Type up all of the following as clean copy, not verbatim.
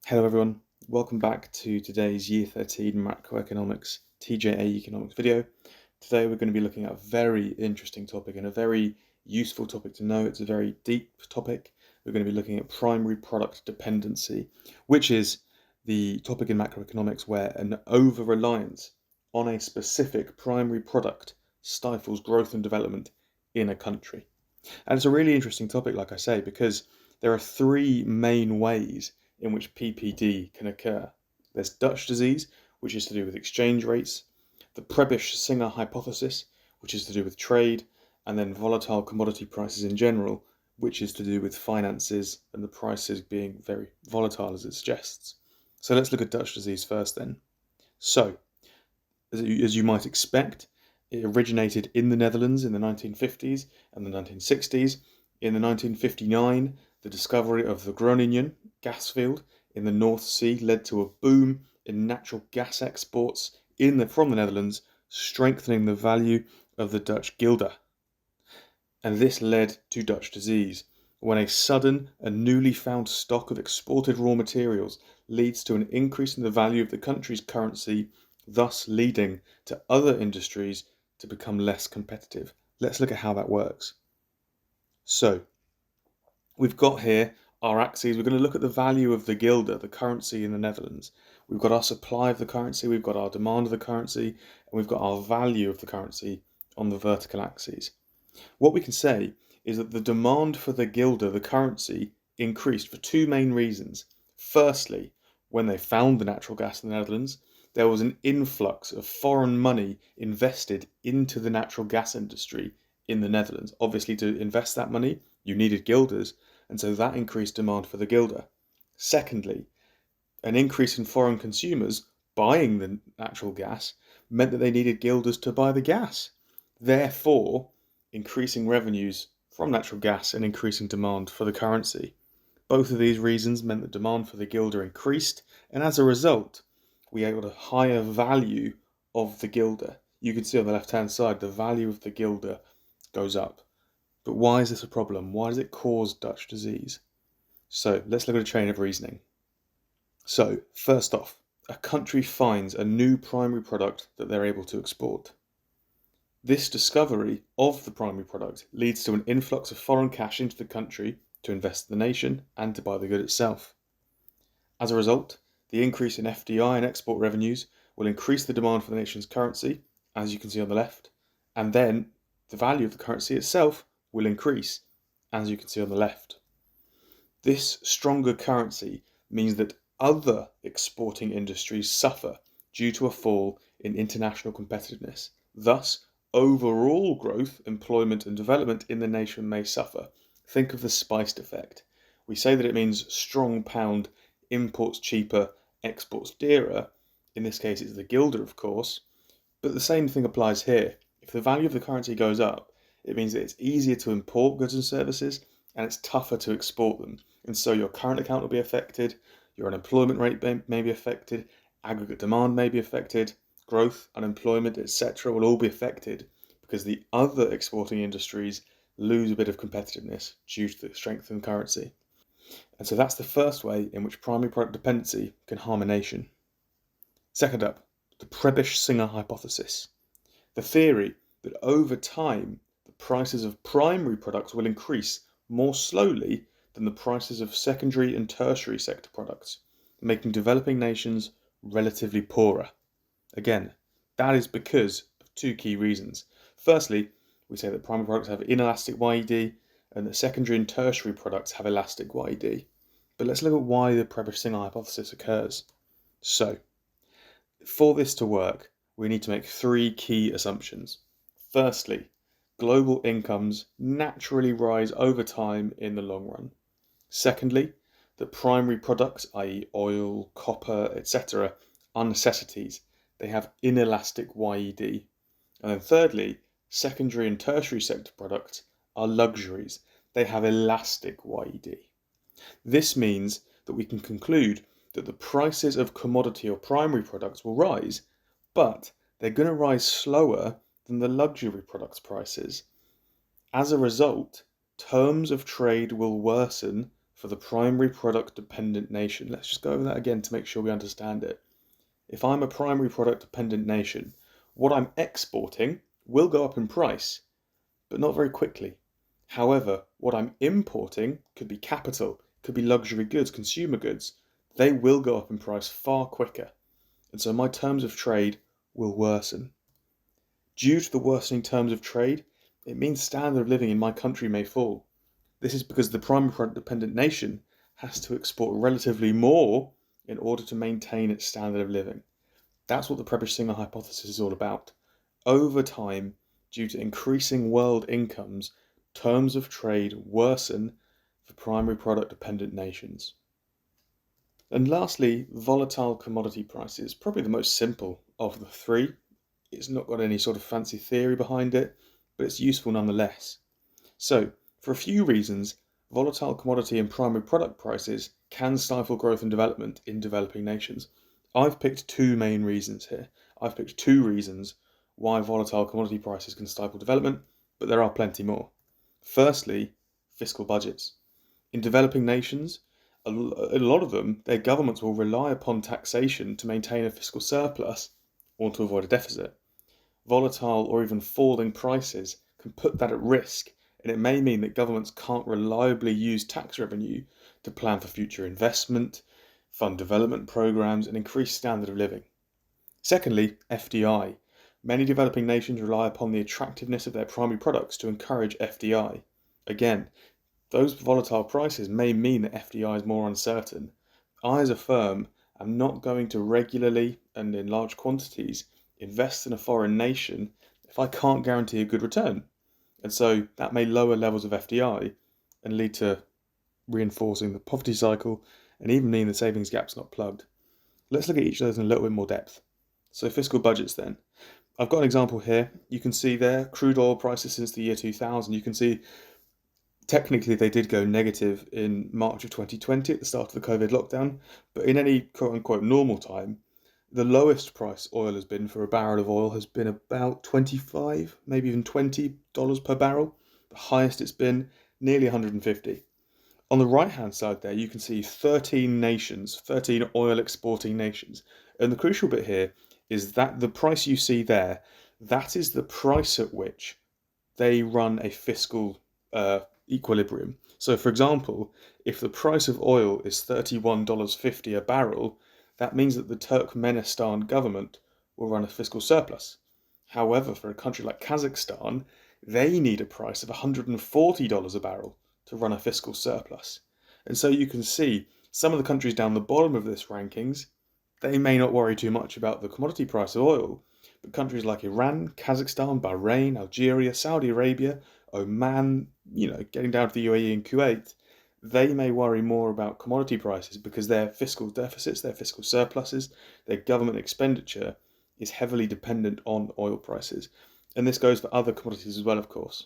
Hello everyone, welcome back to today's Year 13 Macroeconomics TJA Economics video. Today we're going to be looking at a very interesting topic and a very useful topic to know. It's a very deep topic. We're going to be looking at primary product dependency, which is the topic in macroeconomics where an over-reliance on a specific primary product stifles growth and development in a country. And it's a really interesting topic, like I say, because there are three main ways in which PPD can occur. There's Dutch disease, which is to do with exchange rates, the Prebisch-Singer Hypothesis, which is to do with trade, and then volatile commodity prices in general, which is to do with finances and the prices being very volatile, as it suggests. So let's look at Dutch disease first then. So, as you might expect, it originated in the Netherlands in the 1950s and the 1960s. In the 1959, the discovery of the Groningen gas field in the North Sea led to a boom in natural gas exports from the Netherlands, strengthening the value of the Dutch guilder. And this led to Dutch disease, when a sudden and newly found stock of exported raw materials leads to an increase in the value of the country's currency, thus leading to other industries to become less competitive. Let's look at how that works. So, we've got here our axes. We're going to look at the value of the guilder, the currency in the Netherlands. We've got our supply of the currency, we've got our demand of the currency, and we've got our value of the currency on the vertical axes. What we can say is that the demand for the guilder, the currency, increased for two main reasons. Firstly, when they found the natural gas in the Netherlands, there was an influx of foreign money invested into the natural gas industry in the Netherlands. Obviously, to invest that money, you needed guilders, and so that increased demand for the guilder. Secondly, an increase in foreign consumers buying the natural gas meant that they needed guilders to buy the gas. Therefore, increasing revenues from natural gas and increasing demand for the currency. Both of these reasons meant that demand for the guilder increased, and as a result, we got a higher value of the guilder. You can see on the left-hand side, the value of the guilder goes up. But why is this a problem? Why does it cause Dutch disease? So let's look at a chain of reasoning. So, first off, a country finds a new primary product that they're able to export. This discovery of the primary product leads to an influx of foreign cash into the country to invest in the nation and to buy the good itself. As a result, the increase in FDI and export revenues will increase the demand for the nation's currency, as you can see on the left, and then the value of the currency itself will increase, as you can see on the left. This stronger currency means that other exporting industries suffer due to a fall in international competitiveness. Thus, overall growth, employment and development in the nation may suffer. Think of the spiced effect. We say that it means strong pound, imports cheaper, exports dearer. In this case it's the guilder, of course, but the same thing applies here. If the value of the currency goes up, it means that it's easier to import goods and services and it's tougher to export them. And so your current account will be affected, your unemployment rate may be affected, aggregate demand may be affected, growth, unemployment, etc. will all be affected because the other exporting industries lose a bit of competitiveness due to the strength in currency. And so that's the first way in which primary product dependency can harm a nation. Second up, the Prebisch-Singer Hypothesis. The theory that over time the prices of primary products will increase more slowly than the prices of secondary and tertiary sector products, making developing nations relatively poorer. Again, that is because of two key reasons. Firstly, we say that primary products have inelastic YED and that secondary and tertiary products have elastic YED. But let's look at why the Prebisch-Singer hypothesis occurs. So, for this to work, we need to make three key assumptions. Firstly, global incomes naturally rise over time in the long run. Secondly, that primary products, i.e. oil, copper, etc., are necessities. They have inelastic YED. And then thirdly, secondary and tertiary sector products are luxuries. They have elastic YED. This means that we can conclude that the prices of commodity or primary products will rise, but they're going to rise slower than the luxury products prices. As a result, terms of trade will worsen for the primary product dependent nation. Let's just go over that again to make sure we understand it. If I'm a primary product dependent nation, what I'm exporting will go up in price, but not very quickly. However, what I'm importing could be capital, could be luxury goods, consumer goods. They will go up in price far quicker. And so my terms of trade will worsen. Due to the worsening terms of trade, it means standard of living in my country may fall. This is because the primary product dependent nation has to export relatively more in order to maintain its standard of living. That's what the Prebisch-Singer hypothesis is all about. Over time, due to increasing world incomes, terms of trade worsen for primary product dependent nations. And lastly, volatile commodity prices, probably the most simple of the three. It's not got any sort of fancy theory behind it, but it's useful nonetheless. So, for a few reasons, volatile commodity and primary product prices can stifle growth and development in developing nations. I've picked two main reasons here. I've picked two reasons why volatile commodity prices can stifle development, but there are plenty more. Firstly, fiscal budgets. In developing nations, a lot of them, their governments will rely upon taxation to maintain a fiscal surplus or to avoid a deficit. Volatile or even falling prices can put that at risk, and it may mean that governments can't reliably use tax revenue to plan for future investment, fund development programs, and increase standard of living. Secondly, FDI. Many developing nations rely upon the attractiveness of their primary products to encourage FDI. Again, those volatile prices may mean that FDI is more uncertain. I, as a firm, am not going to regularly and in large quantities invest in a foreign nation if I can't guarantee a good return. And so that may lower levels of FDI and lead to reinforcing the poverty cycle and even mean the savings gap's not plugged. Let's look at each of those in a little bit more depth. So fiscal budgets then. I've got an example here. You can see there crude oil prices since the year 2000. You can see technically they did go negative in March of 2020 at the start of the COVID lockdown, but in any quote-unquote normal time, the lowest price oil has been for a barrel of oil has been about $25, maybe even $20 per barrel. The highest it's been, nearly 150. On the right-hand side there, you can see 13 nations, 13 oil exporting nations. And the crucial bit here is that the price you see there, that is the price at which they run a fiscal equilibrium. So for example, if the price of oil is $31.50 a barrel, that means that the Turkmenistan government will run a fiscal surplus. However, for a country like Kazakhstan, they need a price of $140 a barrel to run a fiscal surplus. And so you can see some of the countries down the bottom of this rankings, they may not worry too much about the commodity price of oil, but countries like Iran, Kazakhstan, Bahrain, Algeria, Saudi Arabia, Oman, getting down to the UAE and Kuwait, they may worry more about commodity prices because their fiscal deficits, their fiscal surpluses, their government expenditure is heavily dependent on oil prices. And this goes for other commodities as well, of course.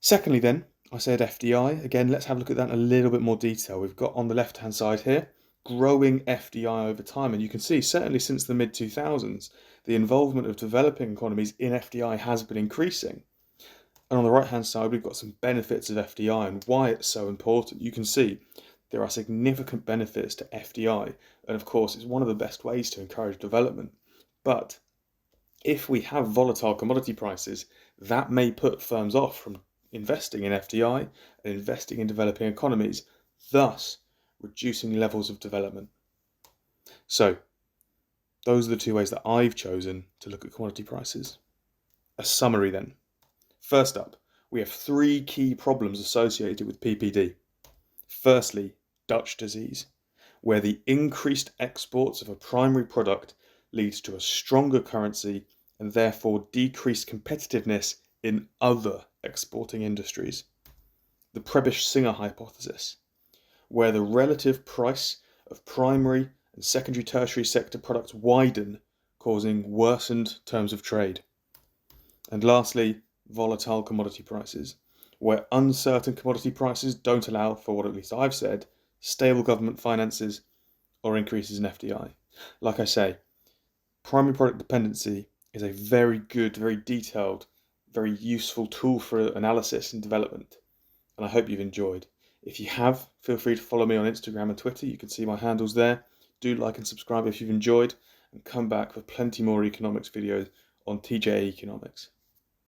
Secondly then, I said FDI. Again, let's have a look at that in a little bit more detail. We've got on the left-hand side here, growing FDI over time. And you can see, certainly since the mid-2000s, the involvement of developing economies in FDI has been increasing. And on the right-hand side, we've got some benefits of FDI and why it's so important. You can see there are significant benefits to FDI. And of course, it's one of the best ways to encourage development. But if we have volatile commodity prices, that may put firms off from investing in FDI and investing in developing economies, thus reducing levels of development. So, those are the two ways that I've chosen to look at commodity prices. A summary then. First up, we have three key problems associated with PPD. Firstly, Dutch disease, where the increased exports of a primary product leads to a stronger currency and therefore decreased competitiveness in other exporting industries. The Prebisch-Singer hypothesis, where the relative price of primary and secondary tertiary sector products widen, causing worsened terms of trade. And lastly, volatile commodity prices, where uncertain commodity prices don't allow for what at least I've said, stable government finances or increases in FDI. Like I say, primary product dependency is a very good, very detailed, very useful tool for analysis and development, and I hope you've enjoyed. If you have, feel free to follow me on Instagram and Twitter. You can see my handles there. Do like and subscribe if you've enjoyed, and come back for plenty more economics videos on TJA Economics.